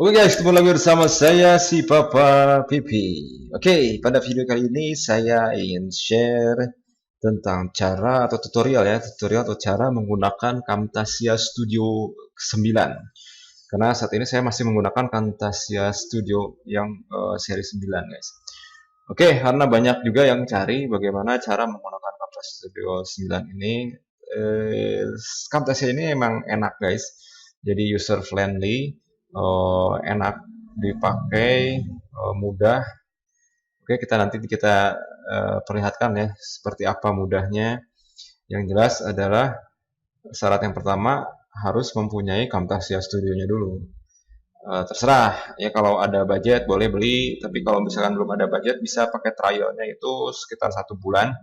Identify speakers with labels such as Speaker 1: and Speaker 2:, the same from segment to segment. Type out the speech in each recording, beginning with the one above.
Speaker 1: Oke guys, ketemu lagi bersama saya si Papa Pipi. Oke, pada video kali ini saya ingin share tentang cara atau tutorial atau cara menggunakan Camtasia Studio 9. Karena saat ini saya masih menggunakan Camtasia Studio yang seri 9 guys. Oke, karena banyak juga yang cari bagaimana cara menggunakan Camtasia Studio 9 ini. Camtasia ini emang enak guys. Jadi user friendly, enak dipakai, mudah. Oke, kita perlihatkan ya seperti apa mudahnya. Yang jelas adalah syarat yang pertama harus mempunyai Camtasia Studio-nya dulu. Terserah ya, kalau ada budget boleh beli, tapi kalau misalkan belum ada budget bisa pakai trialnya itu sekitar 1 bulan.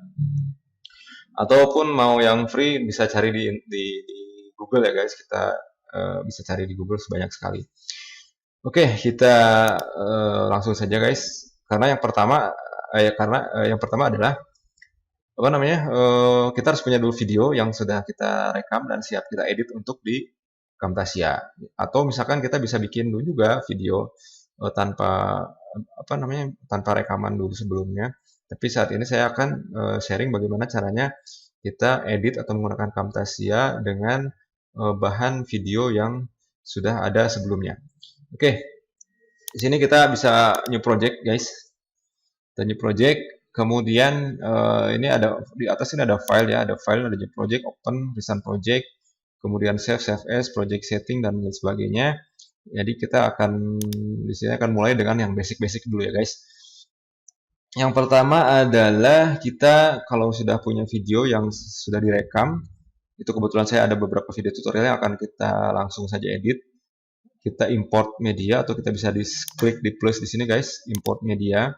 Speaker 1: Ataupun mau yang free bisa cari di Google ya guys, kita bisa cari di Google sebanyak sekali. Oke, kita langsung saja guys. Karena yang pertama adalah apa namanya? Kita harus punya dulu video yang sudah kita rekam dan siap kita edit untuk di Camtasia. Atau misalkan kita bisa bikin dulu juga video tanpa tanpa rekaman dulu sebelumnya. Tapi saat ini saya akan sharing bagaimana caranya kita edit atau menggunakan Camtasia dengan bahan video yang sudah ada sebelumnya. Oke, di sini kita bisa new project guys. Kita new project, kemudian ini ada di atas ini ada file ya, ada new project, open, recent project, kemudian save as, project setting dan lain sebagainya. Jadi kita akan di sini akan mulai dengan yang basic dulu ya guys. Yang pertama adalah kita kalau sudah punya video yang sudah direkam, itu kebetulan saya ada beberapa video tutorial yang akan kita langsung saja edit. Kita import media atau kita bisa klik di plus di sini guys, import media.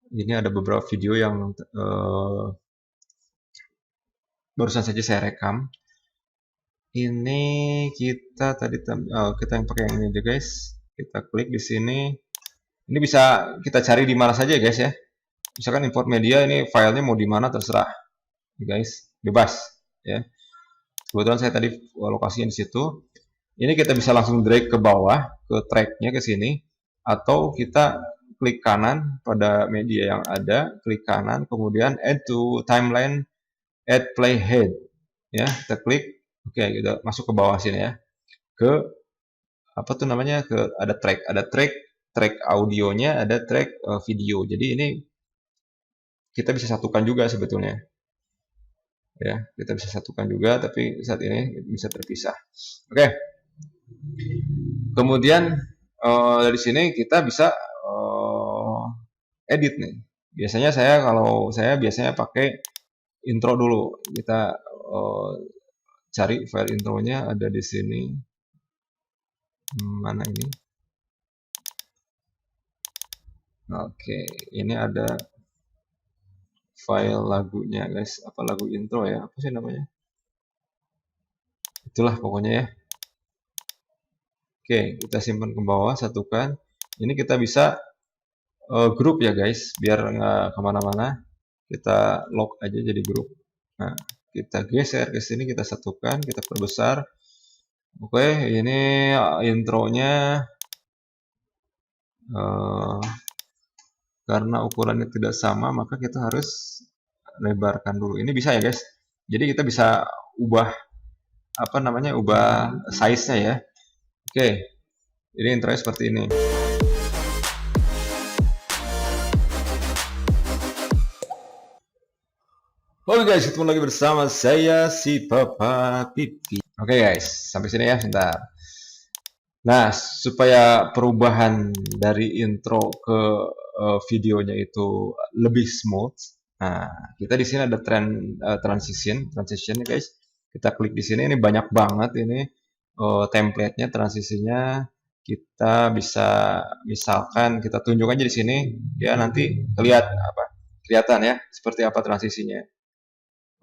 Speaker 1: Ini ada beberapa video yang barusan saja saya rekam. Ini kita kita yang pakai yang ini aja guys. Kita klik di sini. Ini bisa kita cari di mana saja guys ya. Misalkan import media, ini filenya mau di mana terserah, guys, bebas ya. Kebetulan saya tadi lokasinya di situ. Ini kita bisa langsung drag ke bawah ke tracknya ke sini, atau kita klik kanan pada media yang ada, klik kanan, kemudian add to timeline, add playhead ya, kita klik. Oke, kita masuk ke bawah sini ya, ke apa tuh namanya, ke ada track audionya, ada track video. Jadi ini kita bisa satukan juga sebetulnya ya, kita bisa satukan juga, tapi saat ini bisa terpisah. Oke, kemudian dari sini kita bisa edit nih. Biasanya saya biasanya pakai intro dulu. Kita cari file intronya, ada di sini. Mana ini? Oke, ini ada file lagunya guys. Apa lagu intro ya? Apa sih namanya? Itulah pokoknya ya. Oke, kita simpan ke bawah, satukan. Ini kita bisa grup ya guys, biar nggak kemana-mana. Kita lock aja jadi grup. Nah, kita geser ke sini, kita satukan, kita perbesar. Oke, ini intronya karena ukurannya tidak sama, maka kita harus lebarkan dulu. Ini bisa ya guys. Jadi kita bisa ubah ubah size-nya ya. Oke, ini intronya seperti ini. Oke guys, ketemu lagi bersama saya si Papa Pipi. Oke guys, sampai sini ya, sebentar. Nah, supaya perubahan dari intro ke videonya itu lebih smooth, nah kita di sini ada transition ya guys. Kita klik di sini, ini banyak banget ini template-nya, transisinya. Kita bisa misalkan kita tunjuk aja di sini, ya nanti kelihatan ya seperti apa transisinya.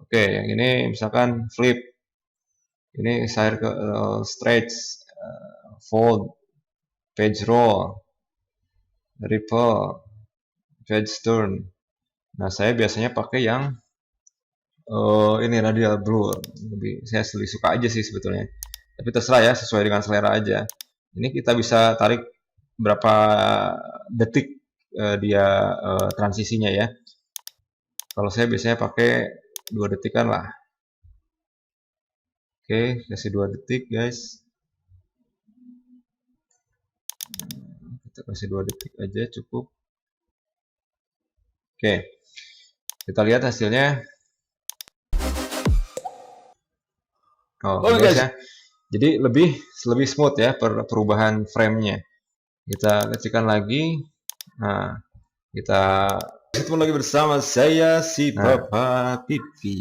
Speaker 1: Oke, yang ini misalkan flip, ini stretch, fold, page roll, ripple, page turn. Nah, saya biasanya pakai yang ini radial blur. Saya lebih suka aja sih sebetulnya. Tapi terserah ya, sesuai dengan selera aja. Ini kita bisa tarik berapa detik dia transisinya ya. Kalau saya biasanya pakai 2 detikan lah. Oke, kasih 2 detik guys. Kita kasih 2 detik aja cukup. Oke, kita lihat hasilnya. Oh, guys ya. Jadi lebih smooth ya perubahan frame-nya. Kita kecilkan lagi. Nah, kita ketemu lagi bersama saya si Papa Pipi.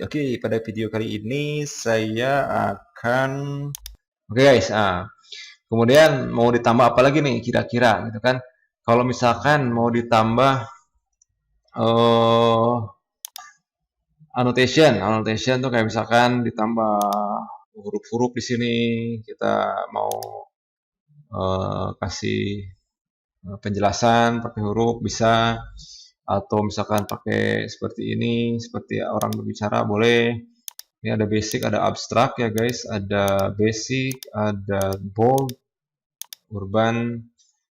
Speaker 1: Oke, pada video kali ini saya akan guys, kemudian mau ditambah apa lagi nih kira-kira gitu kan. Kalau misalkan mau ditambah annotation tuh kayak misalkan ditambah huruf-huruf di sini, kita mau kasih penjelasan pakai huruf bisa, atau misalkan pakai seperti ini, seperti orang berbicara boleh. Ini ada basic, ada abstrak ya guys, ada basic, ada bold, urban,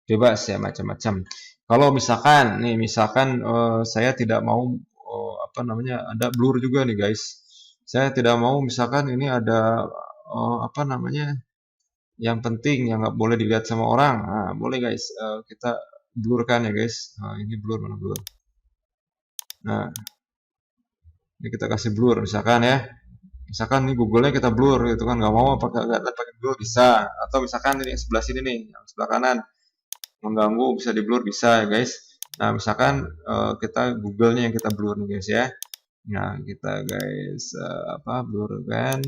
Speaker 1: bebas ya, macam-macam. Kalau misalkan nih, saya tidak mau apa namanya, ada blur juga nih guys. Saya tidak mau misalkan ini ada apa namanya, yang penting yang nggak boleh dilihat sama orang. Nah, boleh guys, kita blurkan ya guys. Nah, ini blur, mana blur? Nah, ini kita kasih blur misalkan ya. Misalkan ini Google-nya kita blur gitu kan, nggak mau pakai blur bisa. Atau misalkan ini yang sebelah sini nih, yang sebelah kanan mengganggu bisa di blur bisa ya guys. Nah, misalkan kita Google-nya yang kita blur nih guys ya. Nah, kita guys blur kan.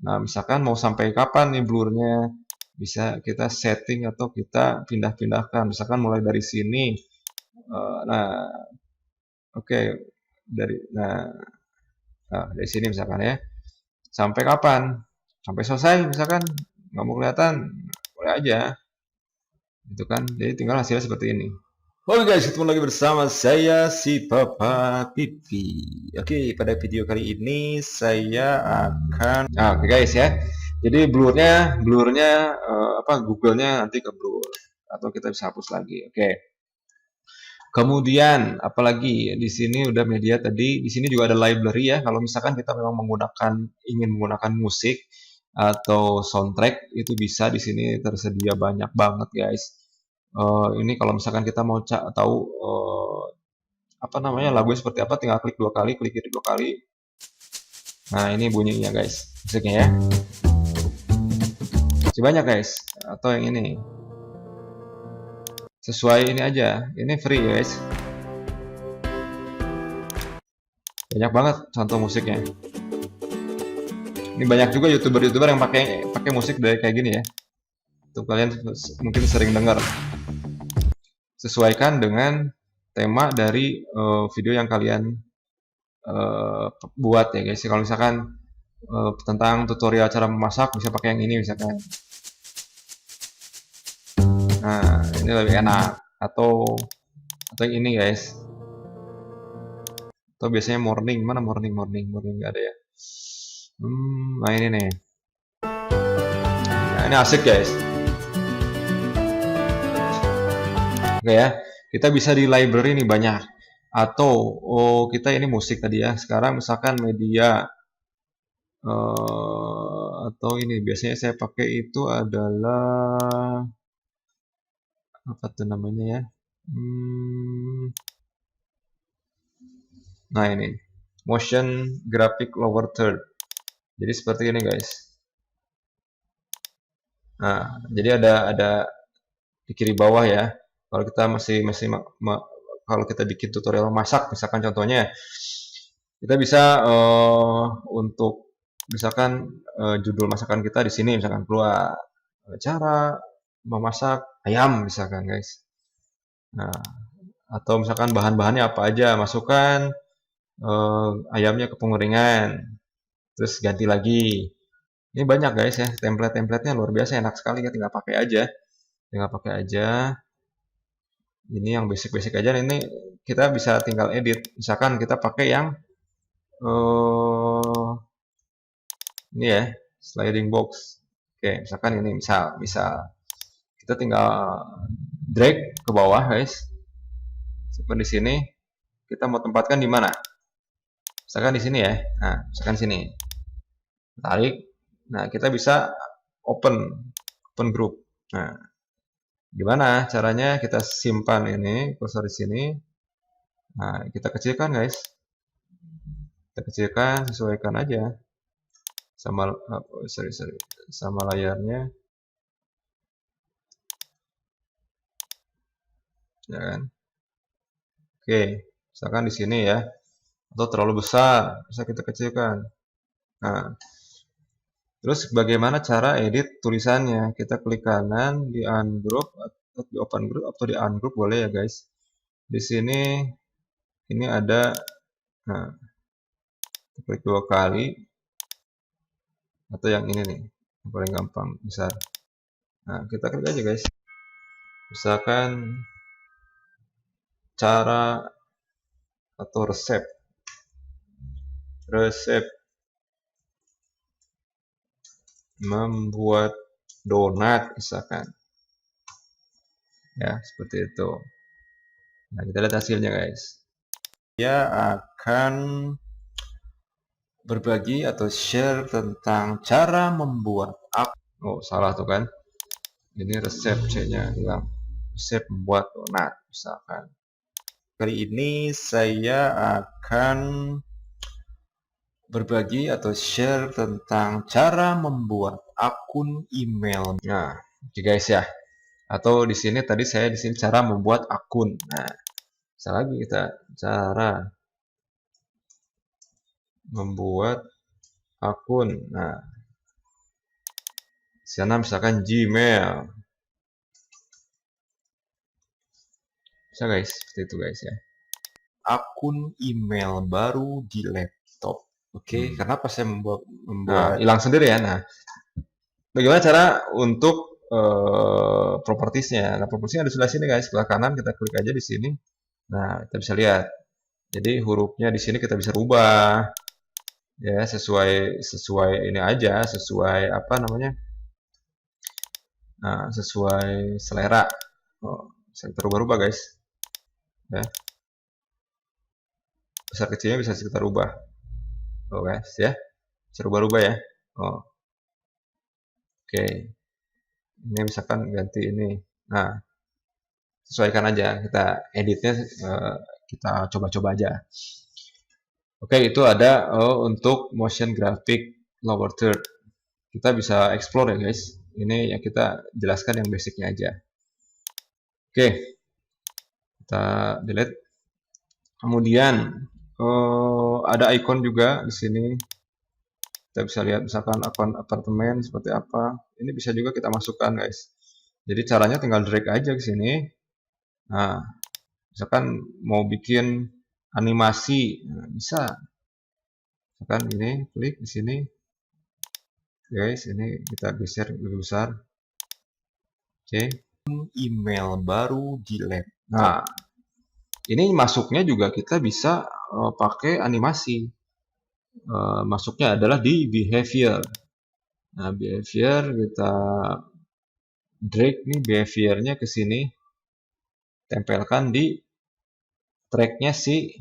Speaker 1: Nah, misalkan mau sampai kapan nih blurnya? Bisa kita setting atau kita pindah-pindahkan. Misalkan mulai dari sini. Nah, oke, dari sini misalkan ya. Sampai kapan? Sampai selesai misalkan. Nggak mau kelihatan, boleh aja. Gitu kan. Jadi tinggal hasilnya seperti ini. Oke guys, ketemu lagi bersama saya si Papa Pipi. Oke, pada video kali ini saya akan oke guys ya. Jadi blurnya Google-nya nanti ke blur atau kita bisa hapus lagi. Oke. Kemudian apalagi di sini udah media tadi, di sini juga ada library ya. Kalau misalkan kita memang ingin menggunakan musik atau soundtrack itu bisa di sini tersedia banyak banget guys. Ini kalau misalkan kita mau tahu apa namanya lagunya seperti apa, tinggal klik 2 kali, klik itu 2 kali. Nah, ini bunyinya guys, musiknya ya. Masih banyak guys, atau yang ini. Sesuai ini aja, ini free guys. Banyak banget contoh musiknya. Ini banyak juga youtuber yang pakai musik dari kayak gini ya. Tuh kalian mungkin sering dengar. Sesuaikan dengan tema dari video yang kalian buat ya guys. Kalau misalkan tentang tutorial cara memasak bisa pakai yang ini misalkan. Nah, ini lebih enak. Atau yang ini guys. Atau biasanya morning, mana morning nggak ada ya. Nah ini nih. Nah, ini asik guys. Oke ya, kita bisa di library nih banyak. Atau kita ini musik tadi ya. Sekarang misalkan media atau ini biasanya saya pakai itu adalah apa tuh namanya ya? Nah ini motion graphic lower third. Jadi seperti ini guys. Nah, jadi ada di kiri bawah ya. Kalau kita kalau kita bikin tutorial masak misalkan contohnya, kita bisa untuk misalkan judul masakan kita di sini misalkan keluar cara memasak ayam misalkan guys. Nah, atau misalkan bahan-bahannya apa aja, masukkan ayamnya ke pengeringan, terus ganti lagi. Ini banyak guys ya, template-templatenya luar biasa, enak sekali ya, tinggal pakai aja. Ini yang basic-basic aja. Ini kita bisa tinggal edit. Misalkan kita pakai yang ini ya, sliding box. Oke, misalkan ini misal kita tinggal drag ke bawah guys. Seperti di sini kita mau tempatkan di mana? Misalkan di sini ya. Nah, misalkan sini. Tarik. Nah, kita bisa open group. Nah, gimana caranya kita simpan ini kursor di sini. Nah, kita kecilkan guys. Kita kecilkan, sesuaikan aja sama sama layarnya. Ya kan? Oke, misalkan di sini ya. Atau terlalu besar, bisa kita kecilkan. Nah, terus bagaimana cara edit tulisannya? Kita klik kanan di ungroup atau di open group atau di ungroup boleh ya guys. Di sini ini ada, nah, kita klik 2 kali atau yang ini nih, yang paling gampang besar. Nah, kita klik aja guys. Misalkan cara atau resep membuat donat misalkan. Ya, seperti itu. Nah, kita lihat hasilnya guys. Dia akan berbagi atau share tentang cara membuat oh, salah tuh kan. Ini resep C-nya hilang. Resep membuat donat misalkan. Kali ini saya akan berbagi atau share tentang cara membuat akun email. Nah, oke guys ya. Atau di sini tadi saya di sini cara membuat akun. Nah, bisa lagi kita cara membuat akun. Nah, di sana misalkan Gmail. Bisa guys, seperti itu guys ya. Akun email baru di laptop. Oke, kenapa saya membuat hilang sendiri ya. Nah, bagaimana cara untuk propertiesnya? Nah, propertiesnya ada sebelah sini guys, sebelah kanan kita klik aja di sini. Nah, kita bisa lihat. Jadi hurufnya di sini kita bisa rubah. Ya, sesuai ini aja, sesuai apa namanya? Nah, sesuai selera. Oh, bisa kita rubah-rubah guys. Ya. Besar kecilnya bisa kita rubah. Oh guys ya. Bisa rubah-rubah ya. Oh. Oke. Ini misalkan ganti ini. Nah, sesuaikan aja. Kita editnya kita coba-coba aja. Oke, itu ada untuk motion graphic lower third. Kita bisa explore ya guys. Ini yang kita jelaskan yang basicnya aja. Oke, kita delete. Kemudian ada icon juga di sini. Kita bisa lihat misalkan akun apartemen seperti apa. Ini bisa juga kita masukkan guys. Jadi caranya tinggal drag aja ke sini. Nah, misalkan mau bikin animasi, nah, bisa. Misalkan ini klik di sini. Guys, ini kita geser lebih besar. Oke. Email baru di lab. Nah, ini masuknya juga kita bisa pakai animasi. Masuknya adalah di behavior. Nah, behavior kita drag nih behaviornya ke sini, tempelkan di tracknya si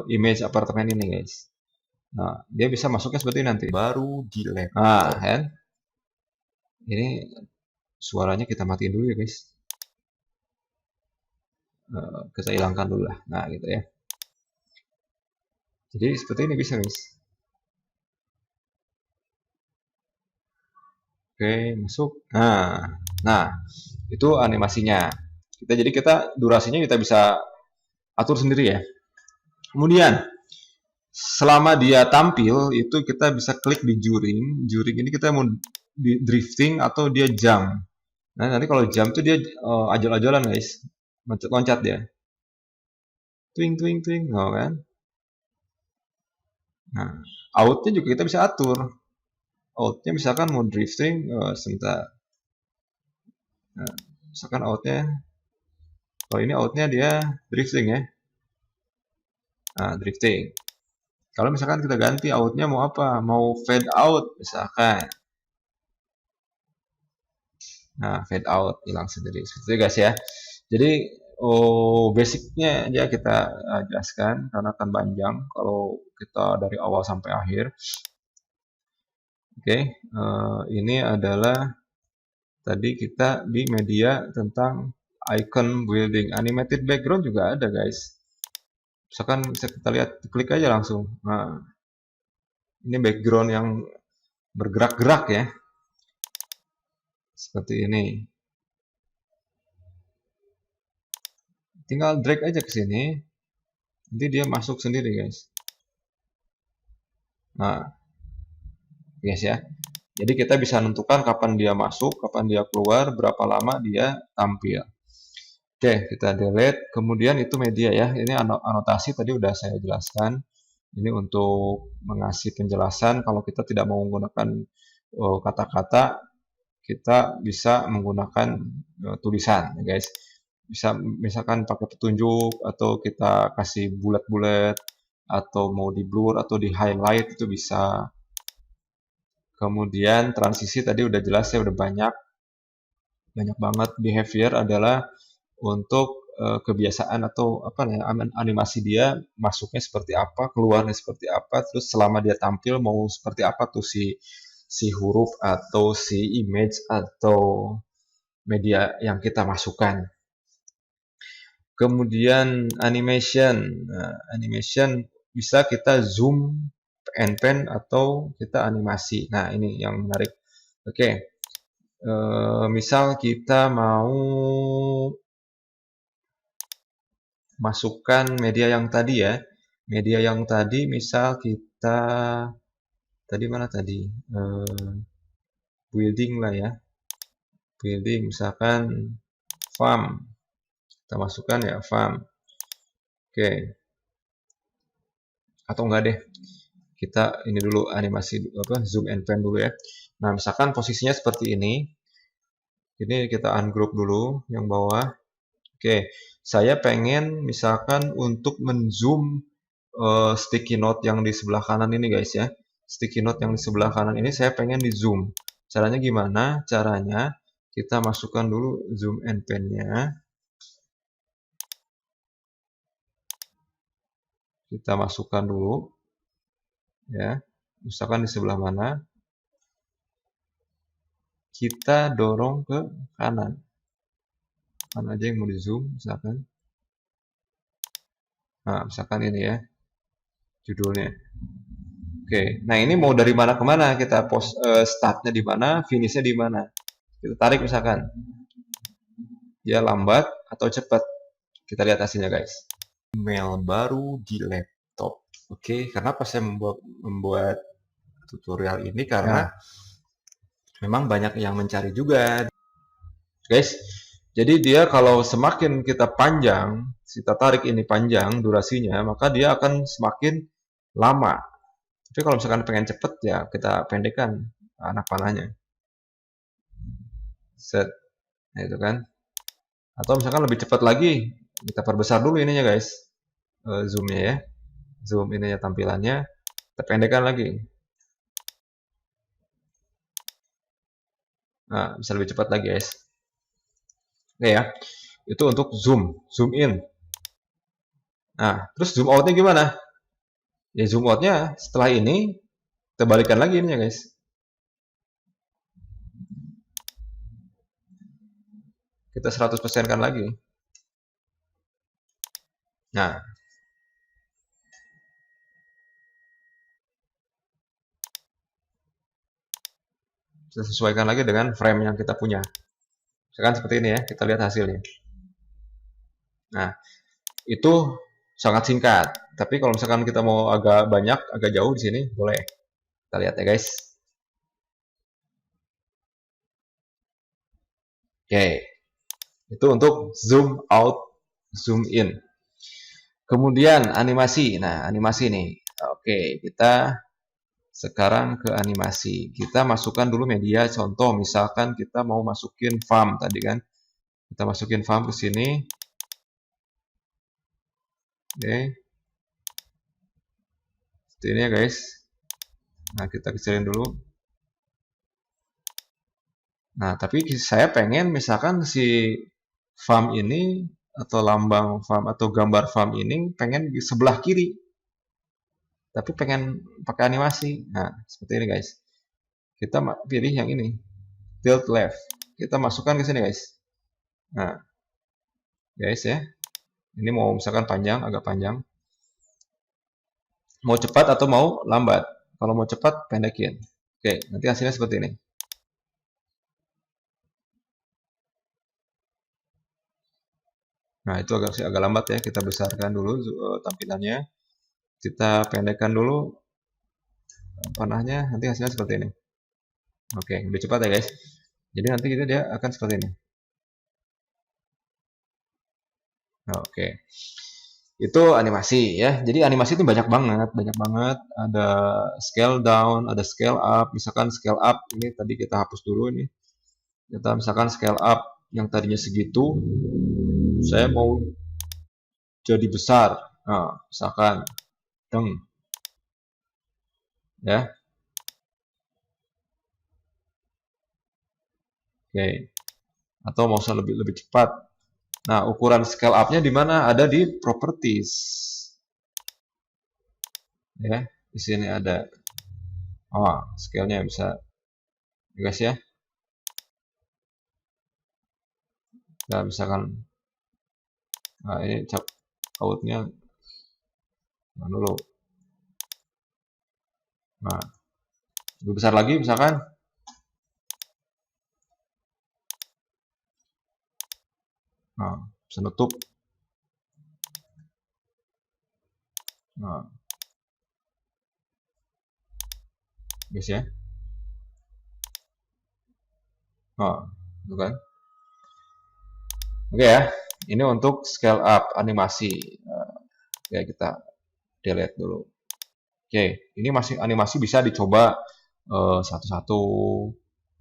Speaker 1: image apartemen ini guys. Nah, dia bisa masuknya seperti ini nanti. Baru di lab. Nah, kan? Ini suaranya kita matiin dulu ya guys. Kita hilangkan dulu lah. Nah, gitu ya. Jadi seperti ini bisa guys. Oke, masuk. Nah, itu animasinya. Jadi kita durasinya kita bisa atur sendiri ya. Kemudian selama dia tampil itu kita bisa klik di juring. Juring ini kita mau di drifting atau dia jump. Nah, nanti kalau jump tuh dia ajol-ajolan guys. Loncat dia. Twing twing twing, oh, kan? Nah, outnya juga kita bisa atur. Outnya misalkan mau drifting, sebentar. Nah, misalkan outnya, kalau ini outnya dia drifting ya. Nah, drifting. Kalau misalkan kita ganti outnya mau apa? Mau fade out misalkan. Nah, fade out, hilang sendiri. Seperti itu guys ya. Jadi basicnya aja kita jelaskan karena akan panjang kalau kita dari awal sampai akhir. Oke, ini adalah tadi kita di media tentang icon building. Animated background juga ada guys. Misalkan bisa kita lihat, klik aja langsung. Nah, ini background yang bergerak-gerak ya. Seperti ini. Tinggal drag aja ke sini. Nanti dia masuk sendiri guys. Nah, guys ya. Jadi kita bisa menentukan kapan dia masuk, kapan dia keluar, berapa lama dia tampil. Oke, kita delete. Kemudian itu media ya. Ini anotasi tadi udah saya jelaskan. Ini untuk mengasih penjelasan kalau kita tidak mau menggunakan kata-kata, kita bisa menggunakan tulisan ya guys. Bisa misalkan pakai petunjuk atau kita kasih bulat-bulat atau mau di blur atau di highlight itu bisa. Kemudian transisi tadi udah jelas ya, udah banyak banget. Behavior adalah untuk kebiasaan atau apa ya, animasi dia masuknya seperti apa, keluarnya seperti apa, terus selama dia tampil mau seperti apa tuh si huruf atau si image atau media yang kita masukkan. Kemudian animation. Nah, animation bisa kita zoom and pan atau kita animasi. Nah, ini yang menarik. Oke. Misal kita mau masukkan media yang tadi ya. Media yang tadi misal kita tadi mana tadi? Building lah ya. Building misalkan farm. Kita masukkan ya farm. Oke. Atau enggak deh. Kita ini dulu animasi apa zoom and pan dulu ya. Nah, misalkan posisinya seperti ini. Ini kita ungroup dulu yang bawah. Oke, saya pengen misalkan untuk menzoom sticky note yang di sebelah kanan ini guys ya. Sticky note yang di sebelah kanan ini saya pengen di zoom. Caranya gimana? Caranya kita masukkan dulu zoom and pan-nya. Kita masukkan dulu. Ya, misalkan di sebelah mana. Kita dorong ke kanan. Mana aja yang mau di zoom misalkan. Nah, misalkan ini ya. Judulnya. Oke, nah ini mau dari mana ke mana kita startnya di mana, finishnya di mana. Kita tarik misalkan, dia lambat atau cepat. Kita lihat hasilnya guys. Email baru di laptop. Oke, kenapa saya membuat tutorial ini karena memang banyak yang mencari juga, guys. Jadi dia kalau semakin kita panjang, kita tarik ini panjang durasinya, maka dia akan semakin lama. Tapi kalau misalkan pengen cepet ya kita pendekkan anak panahnya. Set. Nah, itu kan. Atau misalkan lebih cepat lagi, kita perbesar dulu ininya guys. Zoomnya ya. Zoom ininya tampilannya. Kita pendekkan lagi. Nah, bisa lebih cepat lagi guys. Oke ya. Itu untuk zoom. Zoom in. Nah, terus zoom outnya gimana? Ya zoom outnya setelah ini, kita balikan lagi ininya guys. Kita 100% kan lagi. Nah, kita sesuaikan lagi dengan frame yang kita punya. Misalkan seperti ini ya, kita lihat hasilnya. Nah, itu sangat singkat. Tapi kalau misalkan kita mau agak banyak, agak jauh di sini, boleh. Kita lihat ya guys. Oke. Itu untuk zoom out, zoom in. Kemudian animasi. Nah, animasi nih. Oke, kita sekarang ke animasi. Kita masukkan dulu media. Contoh, misalkan kita mau masukin farm tadi kan. Kita masukin farm ke sini. Oke. Seperti ini ya guys. Nah, kita kecilin dulu. Nah, tapi saya pengen misalkan si farm ini atau lambang farm atau gambar farm ini pengen di sebelah kiri, tapi pengen pakai animasi. Nah, seperti ini guys. Kita pilih yang ini, tilt left. Kita masukkan ke sini guys. Nah, guys ya. Ini mau misalkan panjang, agak panjang. Mau cepat atau mau lambat. Kalau mau cepat, pendekin. Oke, nanti hasilnya seperti ini. Nah, itu agak lambat ya. Kita besarkan dulu tampilannya. Kita pendekkan dulu panahnya. Nanti hasilnya seperti ini. Oke, lebih cepat ya guys. Jadi nanti dia akan seperti ini. Oke. Itu animasi ya. Jadi animasi itu banyak banget, banyak banget. Ada scale down, ada scale up. Misalkan scale up ini tadi kita hapus dulu ini. Kita misalkan scale up yang tadinya segitu, saya mau jadi besar. Nah, misalkan deng ya. Oke. Atau mau saya lebih lebih cepat. Nah, ukuran scale up-nya di mana? Ada di properties. Ya, di sini ada. Oh, scale-nya bisa guys ya. Nah, misalkan ini outnya dulu. Nah, lebih besar lagi misalkan. Nah, bisa nutup. Nah, guys ya. Nah, itu kan. Oke ya, ini untuk scale up animasi. Ya kita delete dulu. Oke, ini masih animasi bisa dicoba satu-satu.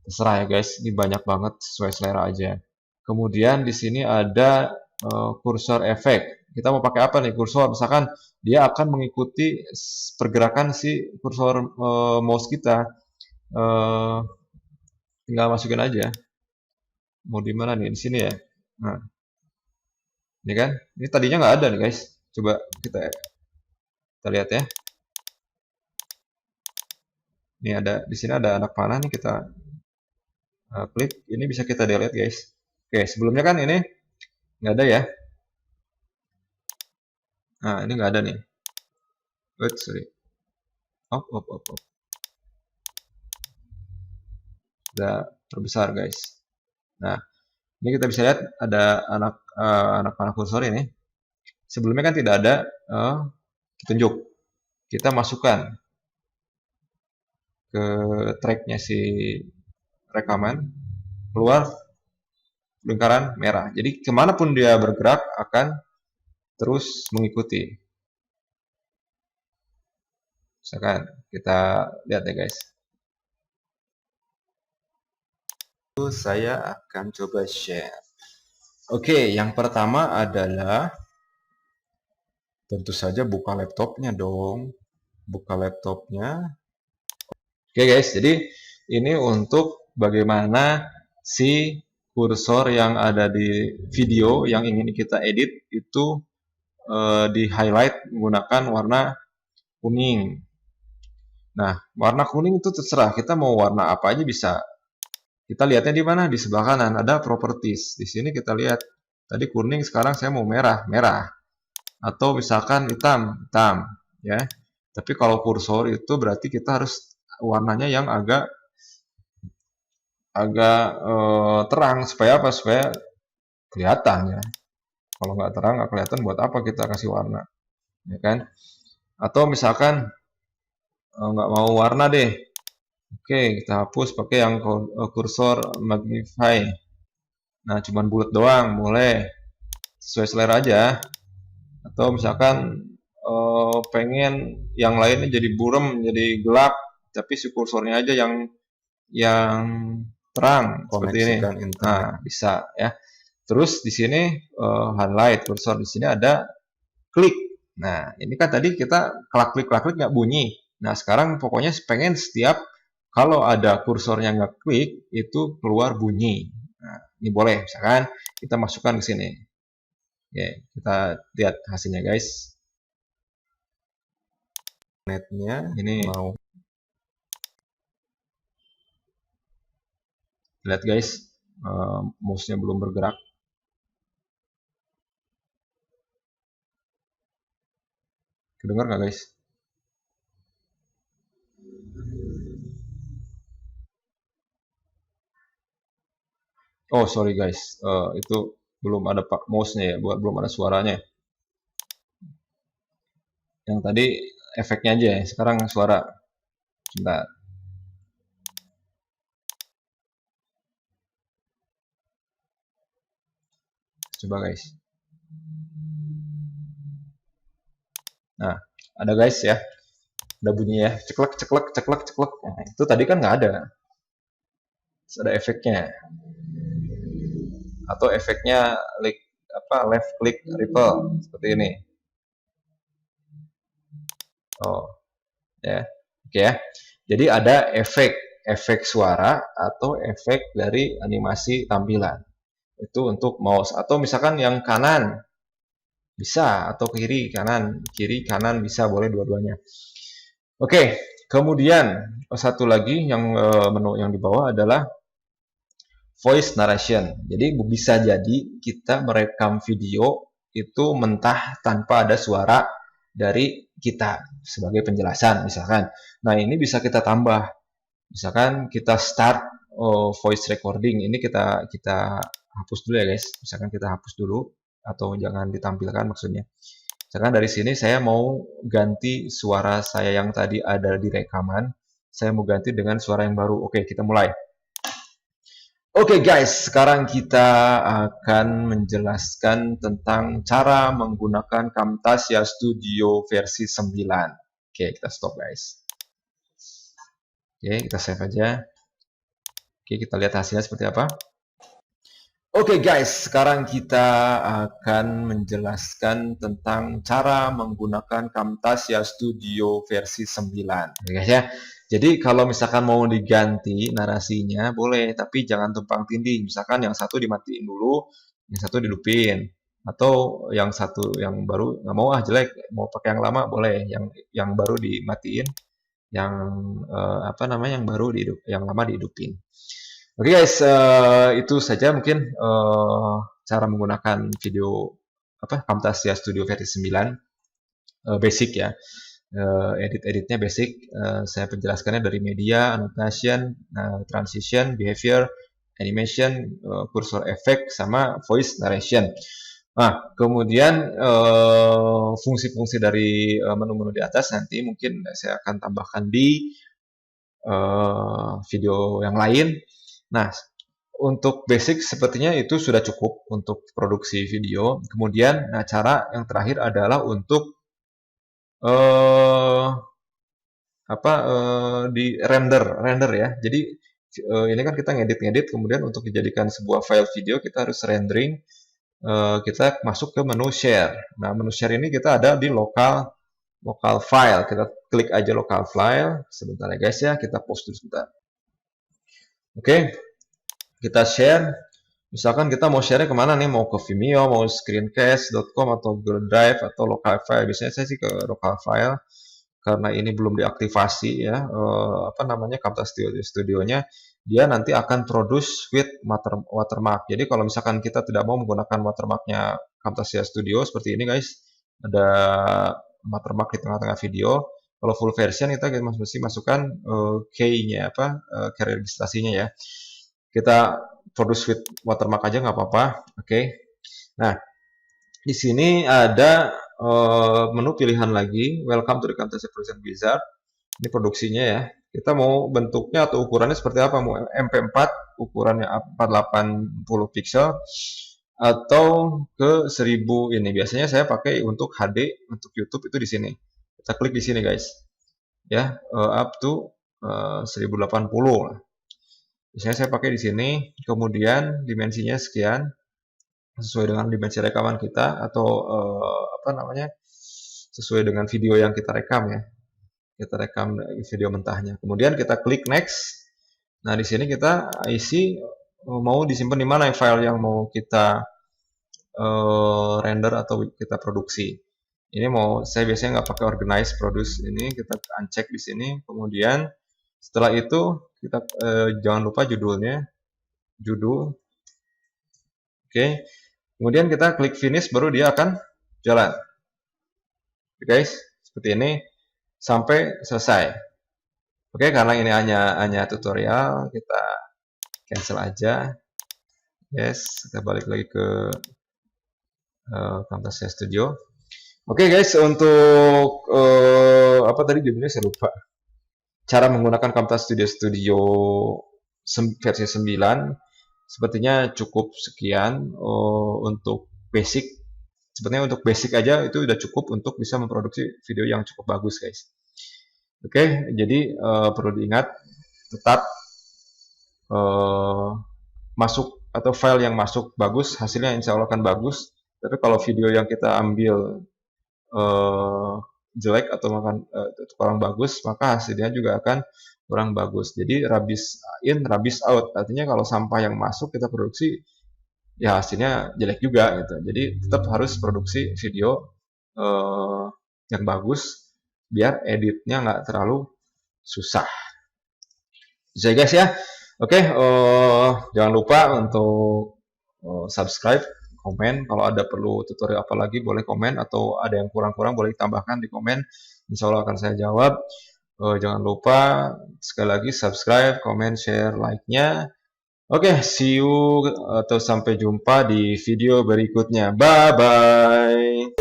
Speaker 1: Terserah ya guys, ini banyak banget sesuai selera aja. Kemudian di sini ada kursor efek. Kita mau pakai apa nih kursor? Misalkan dia akan mengikuti pergerakan si kursor mouse kita. Tinggal masukin aja. Mau di mana nih? Di sini ya. Nah, ini kan? Ini tadinya nggak ada nih guys. Coba kita lihat ya. Ini ada di sini ada anak panah nih, kita klik. Ini bisa kita delete guys. Oke, sebelumnya kan ini nggak ada ya. Nah, ini nggak ada nih. Wait, sorry. Up. Udah terbesar guys. Nah, ini kita bisa lihat ada anak panah kursor ini. Sebelumnya kan tidak ada petunjuk. Kita masukkan ke tracknya si rekaman, keluar lingkaran merah. Jadi kemanapun dia bergerak akan terus mengikuti. Misalkan kita lihat ya guys. Saya akan coba share. Oke, yang pertama adalah tentu saja buka laptopnya dong. Buka laptopnya. Oke guys, jadi ini untuk bagaimana si kursor yang ada di video yang ingin kita edit itu di highlight menggunakan warna kuning. Nah, warna kuning itu terserah, kita mau warna apa aja bisa. Kita lihatnya di mana? Di sebelah kanan ada properties. Di sini kita lihat tadi kuning, sekarang saya mau merah, merah. Atau misalkan hitam, hitam, ya. Tapi kalau kursor itu berarti kita harus warnanya yang agak terang supaya apa? Supaya kelihatan ya. Kalau nggak terang nggak kelihatan, buat apa kita kasih warna, ya kan? Atau misalkan nggak mau warna deh. Oke, kita hapus pakai yang kursor magnify. Nah, cuman bulat doang, boleh. Sesuai selera aja. Atau misalkan pengen yang lainnya jadi buram, jadi gelap, tapi si kursornya aja yang terang seperti ini. Nah, bisa ya. Terus di sini highlight kursor, di sini ada klik. Nah, ini kan tadi kita klik nggak bunyi. Nah, sekarang pokoknya pengen setiap kalau ada kursornya ngeklik, itu keluar bunyi. Nah, ini boleh, misalkan kita masukkan ke sini. Oke, kita lihat hasilnya guys. Netnya ini mau lihat guys, mouse-nya belum bergerak. Kedengar nggak guys? Oh sorry guys, itu belum ada pak mouse-nya ya, belum ada suaranya. Yang tadi efeknya aja ya, sekarang suara. Sebentar. Coba guys. Nah, ada guys ya. Ada bunyi ya, ceklek ceklek ceklek ceklek. Nah, itu tadi kan nggak ada. Terus ada efeknya. Atau efeknya left click ripple seperti ini. Oh, ya. Oke ya. Jadi ada efek suara atau efek dari animasi tampilan. Itu untuk mouse atau misalkan yang kanan bisa atau kiri kanan bisa, boleh dua-duanya. Oke, kemudian satu lagi yang menu yang di bawah adalah voice narration. Jadi bisa jadi kita merekam video itu mentah tanpa ada suara dari kita sebagai penjelasan misalkan. Nah, ini bisa kita tambah. Misalkan kita start voice recording. Ini kita hapus dulu ya, guys. Misalkan kita hapus dulu atau jangan ditampilkan maksudnya. Misalkan dari sini saya mau ganti suara saya yang tadi ada di rekaman. Saya mau ganti dengan suara yang baru. Oke, kita mulai. Oke guys, sekarang kita akan menjelaskan tentang cara menggunakan Camtasia Studio versi 9. Oke, kita stop guys. Oke, kita save aja. Oke, kita lihat hasilnya seperti apa. Oke guys, sekarang kita akan menjelaskan tentang cara menggunakan Camtasia Studio versi 9. Oke guys ya. Jadi kalau misalkan mau diganti narasinya boleh, tapi jangan tumpang tindih. Misalkan yang satu dimatiin dulu, yang satu dihidupin, atau yang satu yang baru nggak mau jelek, mau pakai yang lama boleh, yang baru dimatiin, yang yang baru yang lama dihidupin. Oke guys, itu saja mungkin cara menggunakan Camtasia Studio versi 9 basic ya. Edit-editnya basic, saya penjelaskannya dari media, annotation, transition, behavior, animation, cursor effect, sama voice narration. Nah, kemudian fungsi-fungsi dari menu-menu di atas nanti mungkin saya akan tambahkan di video yang lain. Nah, untuk basic sepertinya itu sudah cukup untuk produksi video. Kemudian, cara yang terakhir adalah untuk di render ya. Jadi ini kan kita ngedit, kemudian untuk dijadikan sebuah file video kita harus rendering. Kita masuk ke menu share. Nah, menu share ini kita ada di local file. Kita klik aja local file. Sebentar ya guys ya, kita post dulu sebentar. Oke, kita share. Misalkan kita mau share kemana nih, mau ke Vimeo, mau screencast.com atau Google Drive atau local file. Biasanya saya sih ke local file karena ini belum diaktifasi ya, Camtasia Studio-nya, dia nanti akan produce with watermark. Jadi kalau misalkan kita tidak mau menggunakan watermarknya Camtasia Studio seperti ini guys, ada watermark di tengah-tengah video. Kalau full version kita mesti masukkan key-nya key registrasinya ya. Kita produce with watermark aja nggak apa-apa. Oke. Nah, di sini ada menu pilihan lagi, welcome to the Camtasia Production Wizard. Ini produksinya ya. Kita mau bentuknya atau ukurannya seperti apa? Mau MP4 ukurannya 480 pixel atau ke 1000 ini. Biasanya saya pakai untuk HD, untuk YouTube itu di sini. Kita klik di sini guys. Ya, up to 1080 lah. Biasanya saya pakai di sini, kemudian dimensinya sekian sesuai dengan dimensi rekaman kita atau sesuai dengan video yang kita rekam ya. Kita rekam video mentahnya. Kemudian kita klik next. Nah, di sini kita isi mau disimpan di mana file yang mau kita render atau kita produksi. Ini saya biasanya nggak pakai organize produce ini, kita uncheck di sini. Kemudian setelah itu kita jangan lupa judulnya, judul. Oke. Kemudian kita klik finish, baru dia akan jalan. Oke, guys, seperti ini sampai selesai. Oke, karena ini hanya tutorial, kita cancel aja. Yes, kita balik lagi ke Camtasia Studio. Oke, guys, untuk apa tadi judulnya saya lupa. Cara menggunakan Camtasia Studio versi 9 sepertinya cukup sekian untuk basic. Sebenarnya untuk basic aja itu udah cukup untuk bisa memproduksi video yang cukup bagus, guys. Oke, jadi perlu diingat tetap masuk atau file yang masuk bagus, hasilnya insya Allah akan bagus. Tapi kalau video yang kita ambil jelek atau kurang bagus, maka hasilnya juga akan kurang bagus. Jadi rubbish in, rubbish out. Artinya kalau sampah yang masuk kita produksi, ya hasilnya jelek juga gitu. Jadi tetap harus produksi video yang bagus biar editnya nggak terlalu susah. Bisa guys ya. Oke, jangan lupa untuk subscribe, komen. Kalau ada perlu tutorial apa lagi boleh komen, atau ada yang kurang-kurang boleh ditambahkan di komen. Insya Allah akan saya jawab. Jangan lupa sekali lagi subscribe, komen, share, like-nya. Oke, see you atau sampai jumpa di video berikutnya. Bye-bye.